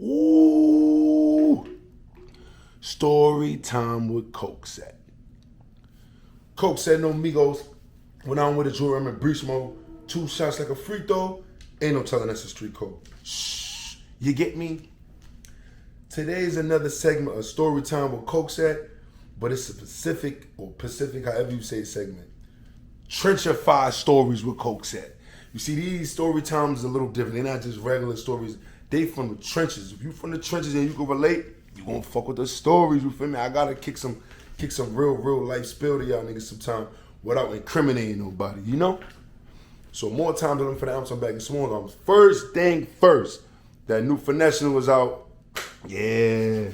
Ooh. Story time with Coke Set. Coke Set, no Migos. When I'm with a jewelry, I'm in breach mode. 2 shots like a free throw. Ain't no telling that's a street code. Shh. You get me? Today's another segment of Story Time with Coke Set, but it's a Pacific, however you say segment. TRENCHTriFiED stories with Coke Set. You see, these story times is a little different. They're not just regular stories. They from the trenches. If you from the trenches and you can relate, you gonna fuck with the stories, you feel me? I gotta kick some real life spill to y'all niggas sometime without incriminating nobody, you know? So more time to them for the ounce, I'm back in small arms. First thing first, that new finesse was out. Yeah,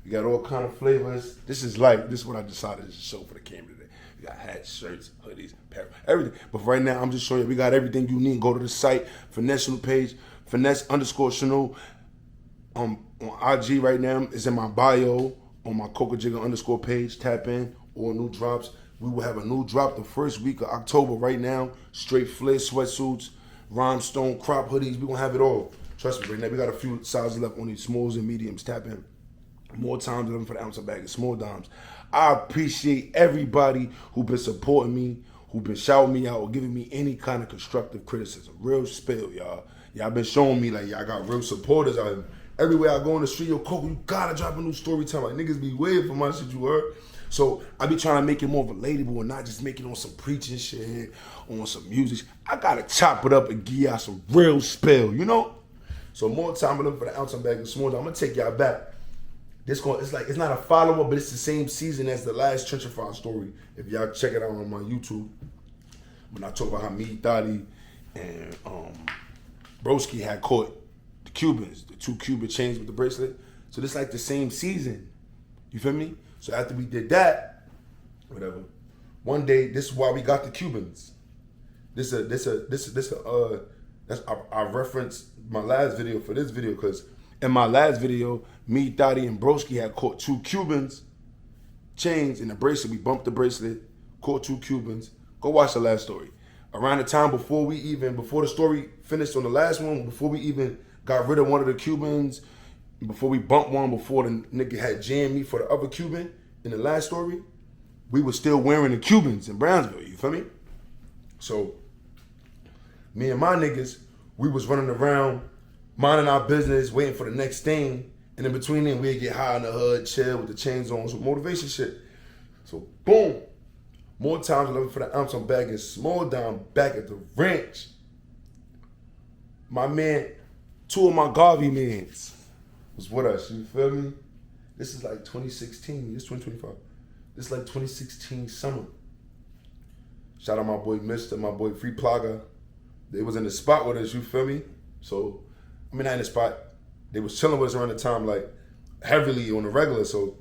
we got all kind of flavors. This is what I decided to show for the camera today. We got hats, shirts, hoodies, apparel, everything. But for right now, I'm just showing you we got everything you need. Go to the site, Finesse page, Finesse_Chanel. On IG right now, it's in my bio, on my Coca Jigger _ page. Tap in, all new drops. We will have a new drop the first week of October right now. Straight flare sweatsuits, rhinestone crop hoodies. We're gonna have it all. Trust me, right now we got a few sizes left on these smalls and mediums. Tap in. More times than for the ounce of bag of small dimes. I appreciate everybody who been supporting me, who been shouting me out or giving me any kind of constructive criticism. Real spill, y'all. Y'all been showing me like y'all got real supporters out here. Everywhere I go in the street, yo, Coco, you gotta drop a new story time. Like niggas be waiting for my shit, you heard? So I be trying to make it more relatable and not just make it on some preaching shit, on some music. I gotta chop it up and give y'all some real spill, you know? So more time for the ounce I'm back in small. I'm gonna take y'all back. It's not a follow-up, but it's the same season as the last TRENCHTriFiED story. If y'all check it out on my YouTube, when I talk about how me, Thotty, and Broski had caught the Cubans, the 2 Cuban chains with the bracelet. So this like the same season. You feel me? So after we did that, whatever. One day, this is why we got the Cubans. I referenced my last video for this video because in my last video, me, Thotty, and Broski had caught 2 Cubans chains in the bracelet. We bumped the bracelet, caught 2 Cubans. Go watch the last story. Around the time before the story finished on the last one, before we even got rid of one of the Cubans, before we bumped one, before the nigga had jammed me for the other Cuban in the last story, we were still wearing the Cubans in Brownsville, you feel me? So, me and my niggas, we was running around, minding our business, waiting for the next thing, and in between then, we'd get high in the hood, chill with the chains on, some motivation shit. So, boom. More times looking for the ounce, I'm back in small down, back at the ranch. My man, 2 of my Garvey mans was with us, you feel me? This is like 2016, this 2025. This is like 2016 summer. Shout out my boy Mister, my boy Free Plaga. They was in the spot with us, you feel me? So, I mean, not in the spot. They was chilling with us around the time, like, heavily on the regular. So,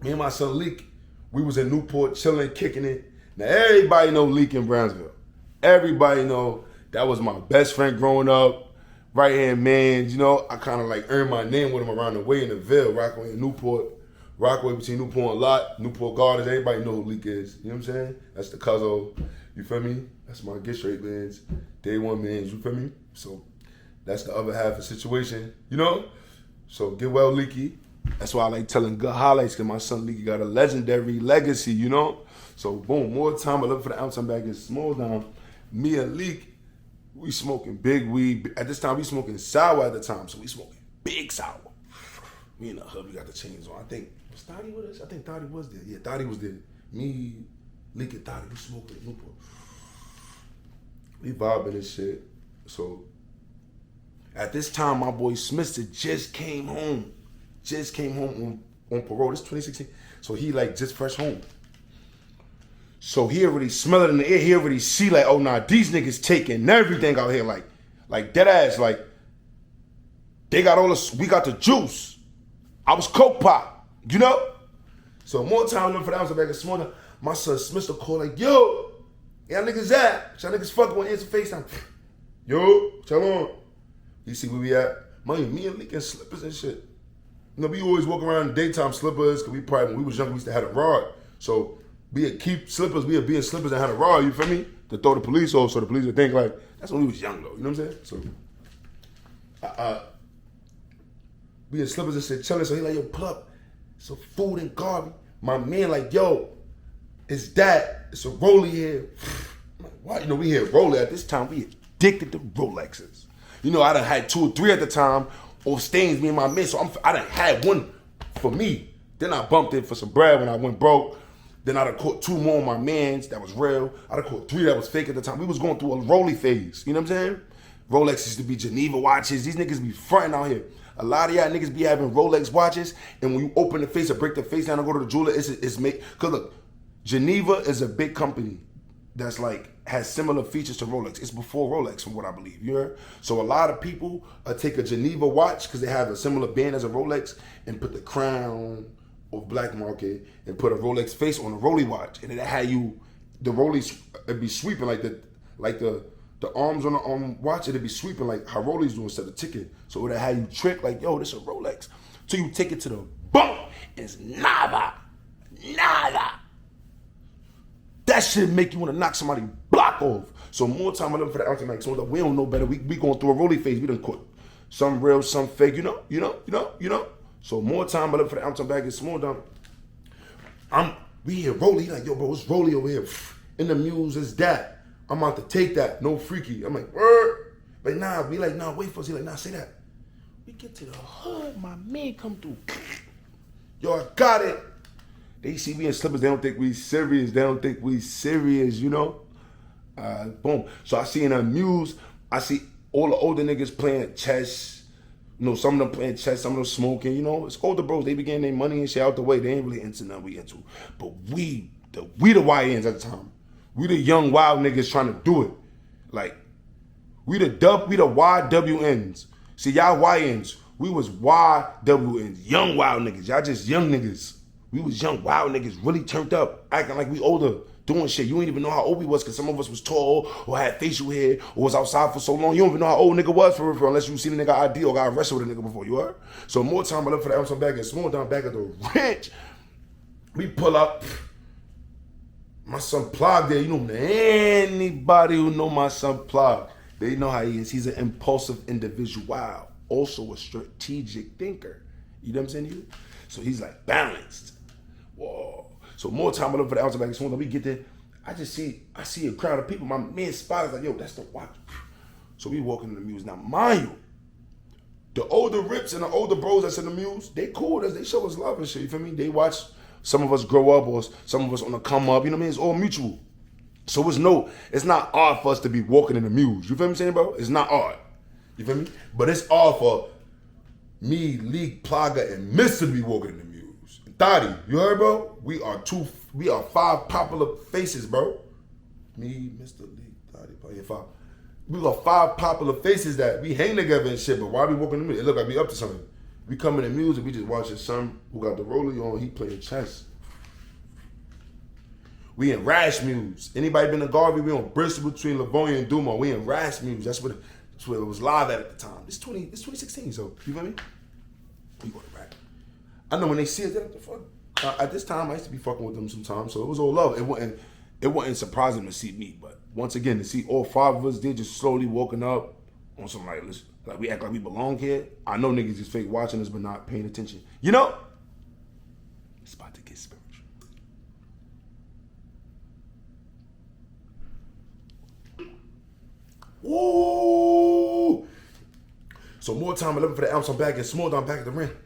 me and my son Leak, we was in Newport chilling, kicking it. Now, everybody know Leak in Brownsville. Everybody know that was my best friend growing up. Right-hand man, you know, I kind of like earned my name with him around the way in the Ville, Rockaway and Newport. Rockaway between Newport and Lot, Newport Gardens, everybody know who Leak is. You know what I'm saying? That's the Cuzzo, you feel me? That's my Get Straight mans, Day One mans, you feel me? So that's the other half of the situation, you know? So get well, Leaky. That's why I like telling good highlights, because my son Leaky got a legendary legacy, you know? So boom, more time, I look for the ounce, I'm back in small down. Me and Leak, we smoking big weed. At this time, we smoking sour at the time, so we smoking big sour. Me and the hub, we got the chains on. I think, was Thotty with us? I think Thotty was there. Yeah, Thotty was there. Me, Leak, and Thotty, we smoking Newport. We vibing and shit. So, at this time, my boy Smithson just came home. Just came home on parole. This is 2016. So he like just fresh home. So he already smell it in the air. He already see like, oh nah, these niggas taking everything out here. Like dead ass. Like they got all this. We got the juice. I was coke pop. You know. So more time looking for that. I was back in small. My son Smith call like, yo, y'all niggas at? Y'all niggas fucking want to answer FaceTime. Yo, tell on. You see where we at? Me and Leak in slippers and shit. You know, we always walk around in daytime slippers, because we probably, when we was young, we used to have a rod. So we'd keep slippers, we'd be in slippers and had a rod, you feel me? To throw the police off, so the police would think like, that's when we was young though, you know what I'm saying? So, We in slippers and shit chilling. So he like, yo, pull up. Some food and garbage. My man like, yo, it's that. It's a Rollie here. I'm like, what? You know, we had Rolex at this time. We addicted to Rolexes. You know, I done had 2 or 3 at the time. Or stains, me and my man. So I done had one for me. Then I bumped it for some bread when I went broke. Then I done caught 2 more of my mans that was real. I done caught 3 that was fake at the time. We was going through a Rollie phase. You know what I'm saying? Rolex used to be Geneva watches. These niggas be fronting out here. A lot of y'all niggas be having Rolex watches, and when you open the face or break the face down and go to the jeweler, it's made. Cause look, Geneva is a big company that's like has similar features to Rolex. It's before Rolex, from what I believe. You heard? So a lot of people take a Geneva watch because they have a similar band as a Rolex and put the crown of black market and put a Rolex face on a Rollie watch, and it had you the Rollies it'd be sweeping like the arms on the watch, it'd be sweeping like how Rollies do instead of ticking. So it'd have you trick like, yo, this a Rolex. So you take it to the bump, and it's nada. That shit make you want to knock somebody block off. So more time I looking for the ultimate. So we don't know better. We going through a Rollie phase. We done caught some real, some fake. You know. So more time I look for the outside bag. It's small down. We hear Rollie. He like, yo, bro, it's Rollie over here. In the Muse is that. I'm about to take that. No freaky. I'm like, word. But nah, we like, nah, wait for us. He like, nah, say that. We get to the hood. My man come through. Yo, I got it. They see me in slippers. They don't think we serious. You know? Boom. So I see in a Muse, I see all the older niggas playing chess. You know, some of them playing chess, some of them smoking. You know, it's older bros. They be getting their money and shit out the way. They ain't really into nothing we into. But we the YNs at the time. We the young wild niggas trying to do it. Like, we the YWNs. See, y'all YNs, we was YWNs, young wild niggas. Y'all just young niggas. We was young wild niggas, really turned up, acting like we older, doing shit. You ain't even know how old we was, because some of us was tall, or had facial hair, or was outside for so long. You don't even know how old nigga was for real, unless you seen a nigga ID or got arrested with a nigga before, you heard? So more time I look for the Amazon bag and small down back at the ranch. We pull up. My son Plug there, you know, anybody who know my son Plug, they know how he is. He's an impulsive individual, also a strategic thinker. You know what I'm saying to you? So he's like balanced. Whoa. So more time I look for the outside back. So when we get there, I see a crowd of people. My man spotted like, yo, that's the watch. So we walking in the Muse. Now, mind you, the older rips and the older bros that's in the Muse, they cool with us. They show us love and shit. You feel me? They watch some of us grow up or some of us on the come up. You know what I mean? It's all mutual. So it's not odd for us to be walking in the Muse. You feel me saying, bro? It's not odd. You feel me? But it's odd for me, League Plaga, and Mr. to be walking in the Muse. Thotty, you heard, bro? We are 5 popular faces, bro. Me, Mr. League, Thotty, Plaga, 5. We got 5 popular faces that we hang together and shit, but why we walking in the Muse? It look like we up to something. We come in the Muse and we just watch his son who got the Rollie on, he playing chess. We in Rash Muse. Anybody been to Garvey? We on Bristol between Livonia and Dumont. We in Rash Muse. That's what it was live at the time. It's 2016, so you feel me? We go to rap. I know when they see us, they're like, the fuck. At this time, I used to be fucking with them sometimes, so it was all love. It wasn't surprising to see me, but once again, to see all 5 of us, they just slowly walking up on some like, listen, like we act like we belong here. I know niggas is fake watching us but not paying attention. You know? It's about to get spiritual. Woo! So more time I looking for the ounce on back and small down back of the rim.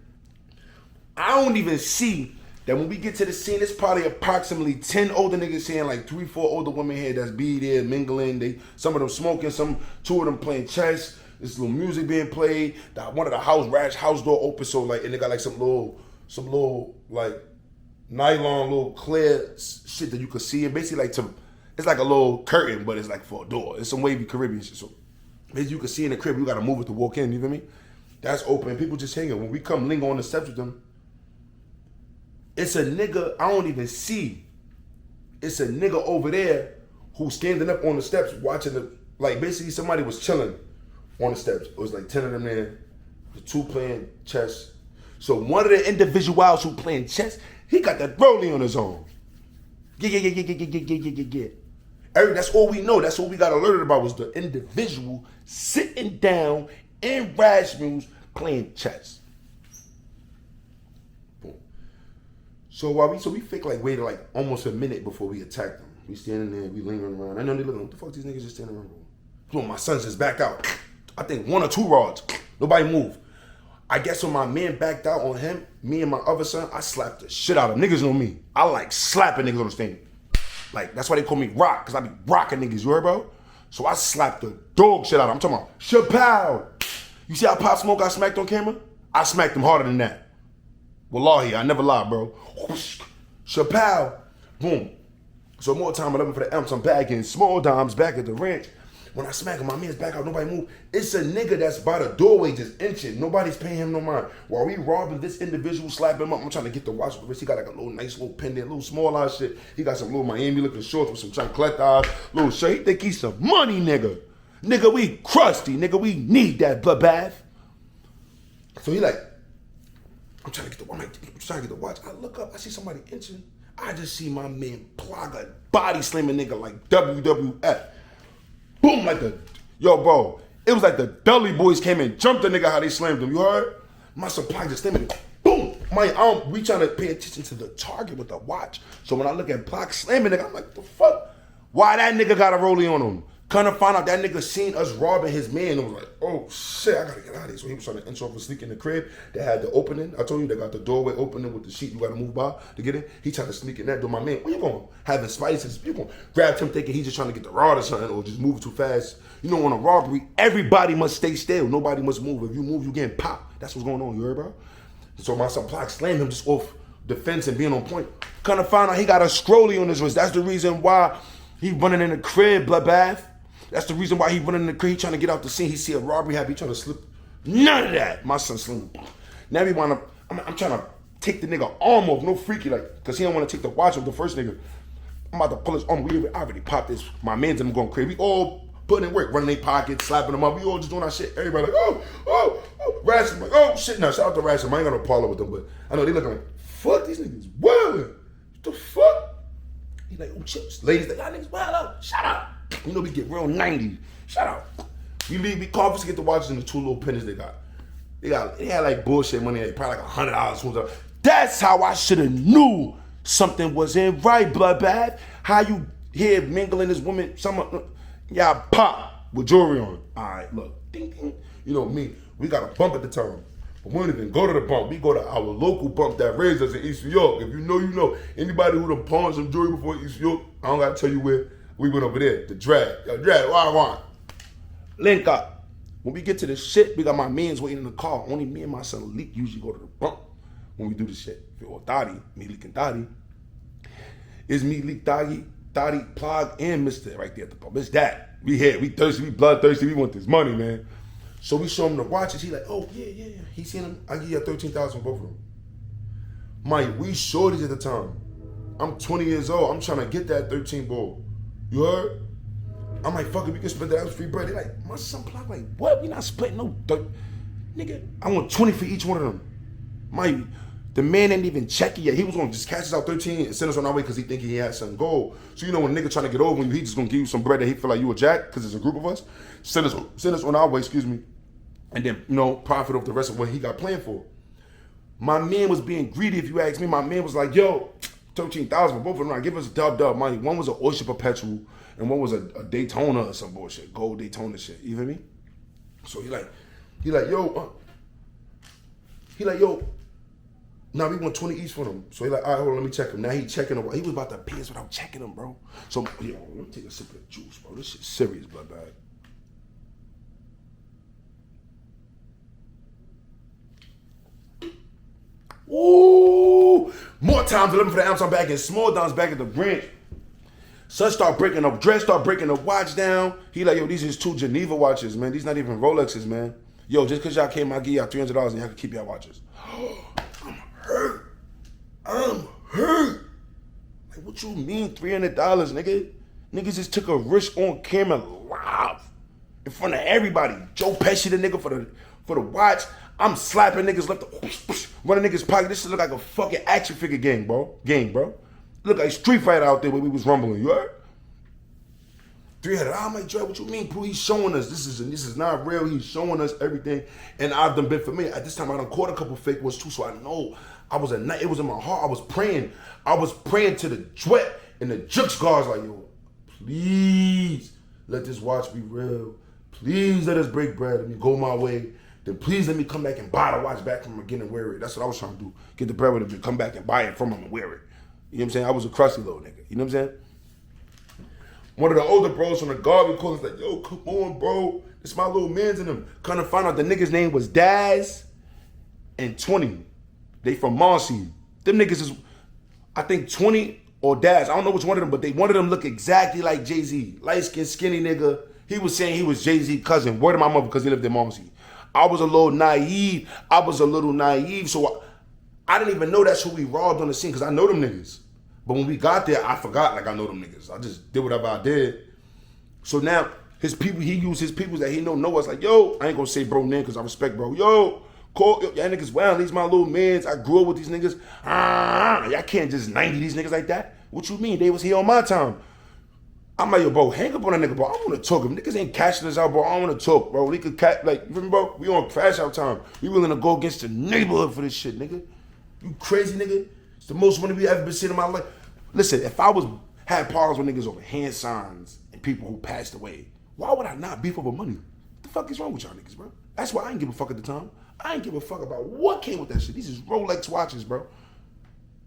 I don't even see that when we get to the scene, it's probably approximately 10 older niggas here and like 3, 4 older women here that's be there mingling. Some of them smoking, 2 of them playing chess. There's little music being played. One of the house door open, so like, and they got like some little like nylon, little clear shit that you could see. And basically like it's like a little curtain, but it's like for a door. It's some wavy Caribbean shit. So basically you can see in the crib, you gotta move it to walk in. You feel me? That's open. People just hanging. When we come linger on the steps with them, it's a nigga I don't even see. It's a nigga over there who's standing up on the steps watching like basically somebody was chilling on the steps. It was like 10 of them there, the 2 playing chess. So one of the individuals who playing chess, he got that Rollie on his own. Yeah. That's all we know. That's all we got alerted about was the individual sitting down in Rash Muse playing chess. So we fake like waited like almost a minute before we attacked them. We standing there, we lingering around. I know they looking, what the fuck these niggas just standing around for? Boom, my son's just backed out. I think 1 or 2 rods. Nobody moved. I guess when my man backed out on him, me and my other son, I slapped the shit out of him. Niggas know me. I like slapping niggas on the stand. Like, that's why they call me Rock, because I be rocking niggas, you heard, bro? So I slapped the dog shit out of him. I'm talking about, Chappelle. You see how Pop Smoke got smacked on camera? I smacked him harder than that. Wallahi, I never lie, bro. Chappelle. Boom. So more time, 11 for the M's. I'm back in small dimes, back at the ranch. When I smack him, my man's back out, nobody move. It's a nigga that's by the doorway just inching. Nobody's paying him no mind. While we robbing this individual, slapping him up, I'm trying to get the watch. He got like a little nice little pendant, little small ass shit. He got some little Miami looking shorts with some chancletas, little shirt. He think he's some money, nigga. Nigga, we crusty. Nigga, we need that bloodbath. So he like, I'm trying to get the watch. I look up, I see somebody inching. I just see my man plug a body slamming nigga like WWF. Boom, like yo, bro, it was like the Dudley Boys came and jumped the nigga how they slammed him, you heard? My supply just slamming, boom. We trying to pay attention to the target with the watch. So when I look at Block slamming nigga, I'm like, the fuck? Why that nigga got a rollie on him? Kind of find out that nigga seen us robbing his man and was like, oh shit, I gotta get out of here. So he was trying to inch off and sneak in the crib. They had the opening. I told you they got the doorway opening with the sheet you gotta move by to get in. He tried to sneak in that door. My man, where you going? Having spices. You going grab him thinking he's just trying to get the rod or something or just move too fast. You know, on a robbery, everybody must stay still. Nobody must move. If you move, you getting popped. That's what's going on, you heard, bro? So my son Block slammed him just off the fence and being on point. Kind of found out he got a scrolly on his wrist. That's the reason why he running in the crib, bloodbath. That's the reason why he running in the crib. He trying to get out the scene. He see a robbery happen. He trying to slip. None of that. My son slim. Now we want to. I'm trying to take the nigga arm off. No freaky like, because he don't want to take the watch off the first nigga. I'm about to pull his arm. I already popped this. My man's and I'm going crazy. We all putting in work, running their pockets, slapping them up. We all just doing our shit. Everybody like, oh. Ratchet, like, oh shit. Now shout out to Ratchet. I ain't got no parlor with them, but I know they looking like, fuck these niggas. Wildin'. What the fuck? He like, oh chips. Ladies like, y'all niggas wild out. Shut up. You know we get real 90s. Shut up. We confiscate the watches and the 2 little pennies they got. They had like bullshit money, like probably like $100. That's how I should have knew something wasn't right, bloodbath. How you here mingling this woman, y'all pop with jewelry on. All right, look, ding, ding. You know me, we got a bump at the time. But we don't even go to the bump. We go to our local bump that raised us in East New York. If you know, you know. Anybody who done pawned some jewelry before East New York, I don't gotta tell you where. We went over there, the drag. Yo, drag, what I want? Link up. When we get to the shit, we got my mans waiting in the car. Only me and my son Leak usually go to the bump when we do the shit. Or Dottie, me, Leak, and Dottie. It's me, Leak, Dottie, Plug, and Mr. right there at the bump. It's that. We here, we thirsty, we bloodthirsty, we want this money, man. So we show him the watches. He like, oh, yeah. He seen them. I give you 13,000 for both of them. Mike, we shorties at the time. I'm 20 years old. I'm trying to get that 13 ball. You heard? I'm like, fuck it, we can split that. That was free bread. They like, my son Block like, what? We not splitting no dirt. Nigga, I want 20 for each one of them. The man didn't even check it yet. He was gonna just cash us out 13 and send us on our way because he think he had some gold. So you know when a nigga trying to get over you, he just gonna give you some bread that he feel like you a jack because it's a group of us. Send us on our way, and then, you know, profit off the rest of what he got planned for. My man was being greedy, if you ask me. My man was like, yo, 13,000 for both of them. Right, give us a dub money. One was an Oyster Perpetual and one was a Daytona or some bullshit, gold Daytona shit. You feel me? So he like, yo. Now we want 20 each for them. So he like, all right, hold on, let me check him. Now he checking him. He was about to pay us without checking him, bro. So yo, let me take a sip of the juice, bro. This shit's serious, bloodbag. Ooh, more times 11 for the ounce. I'm back in small downs, back at the branch. Son start breaking up, Dress start breaking the watch down. He like, yo, these is 2 Geneva watches, man. These not even Rolexes, man. Yo, just cause y'all came, I give y'all $300 and y'all can keep y'all watches. I'm hurt. Like, what you mean $300, nigga? Niggas just took a risk on camera live in front of everybody. Joe Pesci, the nigga for the watch. I'm slapping niggas left, running niggas pocket. This shit look like a fucking action figure game, bro. Look like Street Fighter out there where we was rumbling. You heard? 300. I'm like, Dre, what you mean, bro? He's showing us. This is not real. He's showing us everything. And I've done been familiar. At this time, I done caught a couple fake ones too, so I know It was in my heart. I was praying. I was praying to the Dwet and the Jux guards like, yo, please let this watch be real. Please let us break bread. Let me go my way. Then please let me come back and buy the watch back from him again and wear it. That's what I was trying to do. Get the bread with him and come back and buy it from him and wear it. You know what I'm saying? I was a crusty little nigga. You know what I'm saying? One of the older bros from the Garvey calls like, yo, come on, bro. It's my little mans in them. Kind of find out the nigga's name was Daz and 20. They from Marcy. Them niggas is, I think 20 or Daz. I don't know which one of them, but one of them look exactly like Jay-Z. Light-skinned, skinny nigga. He was saying he was Jay-Z's cousin. Word to my mother because he lived in Marcy. I was a little naive. So I didn't even know that's who we robbed on the scene because I know them niggas. But when we got there, I forgot like I know them niggas. I just did whatever I did. So now his people, he used his people that he know us like, yo, I ain't gonna say bro name because I respect bro. Yo, call y'all niggas, wow, these my little mans. I grew up with these niggas. Y'all can't just 90 these niggas like that. What you mean? They was here on my time. I'm like, yo, bro, hang up on that nigga, bro. I want to talk. If niggas ain't catching us out, bro, I want to talk, bro. We could catch, like, you remember, bro? We on crash out time. We willing to go against the neighborhood for this shit, nigga. You crazy, nigga? It's the most money we ever been seeing in my life. Listen, if I had problems with niggas over hand signs and people who passed away, why would I not beef over money? What the fuck is wrong with y'all niggas, bro? That's why I ain't give a fuck at the time. I ain't give a fuck about what came with that shit. These is Rolex watches, bro.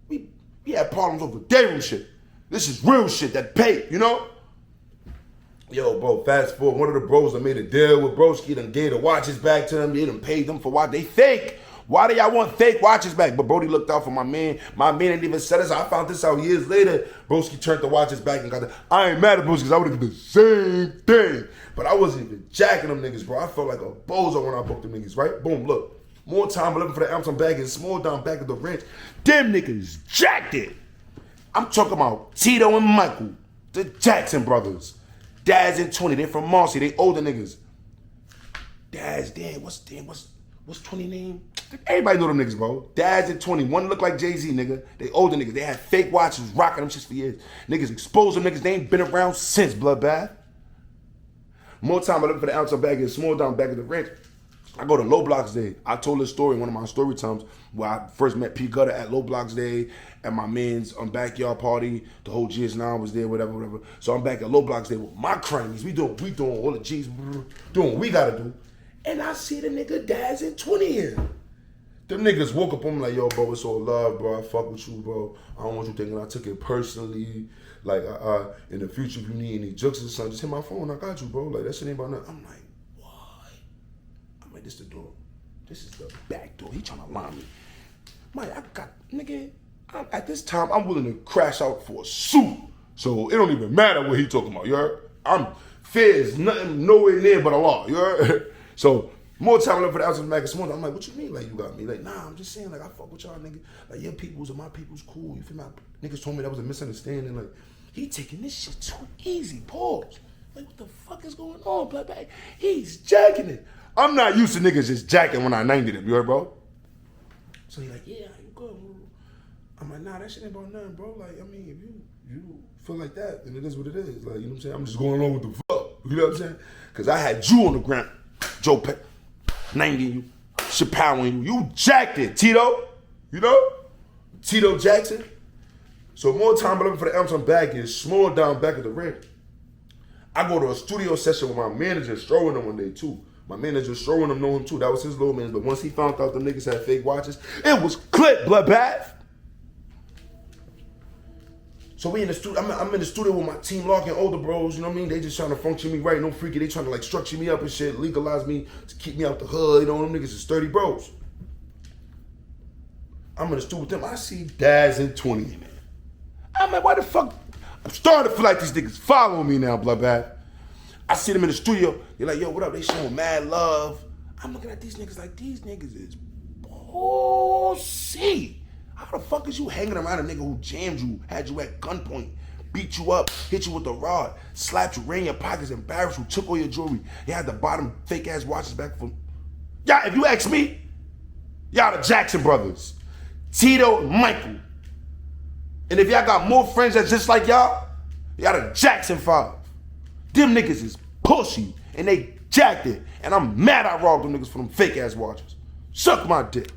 We had problems over damn shit. This is real shit that pay, you know? Yo, bro, fast forward, one of the bros that made a deal with Broski done gave the watches back to them. They done paid them for watch. They fake. Why do y'all want fake watches back? But Brody looked out for my man. My man didn't even set us. I found this out years later. Broski turned the watches back and got the. I ain't mad at Broski because I would have done the same thing. But I wasn't even jacking them niggas, bro. I felt like a bozo when I booked them niggas, right? Boom, look. More time looking for the ounce. I'm back and small down back at the ranch. Them niggas jacked it. I'm talking about Tito and Michael, the Jackson brothers. Daz and 20, they from Marcy, they older niggas. Daz, what's 20 name? Everybody know them niggas, bro. Daz and 20, one look like Jay-Z, nigga. They older niggas, they had fake watches, rocking them shits for years. Niggas exposed them niggas, they ain't been around since Bloodbath. More time I look for the ounce of bag and small down back at the ranch. I go to Low Blocks Day. I told this story in one of my story times where I first met P. Gutter at Low Blocks Day at my man's backyard party. The whole GS9 was there, whatever. So I'm back at Low Blocks Day with my cronies. We doing all the G's, doing what we gotta do. And I see the nigga Daz and 20 here. Them niggas woke up on me like, yo, bro, it's all love, bro. I fuck with you, bro. I don't want you thinking I took it personally. Like, in the future, if you need any jokes or something, just hit my phone. I got you, bro. Like, that shit ain't about nothing. I'm like, this the door. This is the back door. He trying to line me. At this time, I'm willing to crash out for a suit. So it don't even matter what he talking about, you heard? Fear is nothing, nowhere near but Allah, you heard? So more time I look for the outside of the magazine. I'm like, what you mean like you got me? Like, nah, I'm just saying, like, I fuck with y'all, nigga. Like, your peoples and my people's cool. You feel me? Niggas told me that was a misunderstanding. Like, he taking this shit too easy. Pause. Like, what the fuck is going on, Bloodbath? He's jacking it. I'm not used to niggas just jacking when I 90 them, you heard, bro? So he like, yeah, you good, bro. I'm like, nah, that shit ain't about nothing, bro. Like, I mean, if you feel like that, then it is what it is. Like, you know what I'm saying? I'm just going along with the fuck. You know what I'm saying? Because I had you on the ground, Joe Peck, 90 you, Chappelle you. You jacked it, Tito. You know? Tito Jackson. So more time looking for the ounce I'm back is small down back at the ranch. I go to a studio session with my manager, strolling them one day, too. My manager showing him know him too. That was his little man. But once he found out the niggas had fake watches, it was clip, Bloodbath. So we in the studio. I'm in the studio with my team locking older bros. You know what I mean? They just trying to function me right. No freaky. They trying to like structure me up and shit, legalize me to keep me out the hood. You know, them niggas is sturdy bros. I'm in the studio with them. I see Daz and 20 in there. I'm like, why the fuck? I'm starting to feel like these niggas following me now, Bloodbath. I see them in the studio. They're like, yo, what up? They showing mad love. I'm looking at these niggas is pussy. How the fuck is you hanging around a nigga who jammed you, had you at gunpoint, beat you up, hit you with a rod, slapped you, ran your pockets, embarrassed you, took all your jewelry. You had the bottom fake ass watches back from. Y'all, if you ask me, y'all the Jackson brothers. Tito and Michael. And if y'all got more friends that's just like y'all the Jackson 5. Them niggas is pussy, and they jacked it. And I'm mad I robbed them niggas for them fake ass watches. Suck my dick.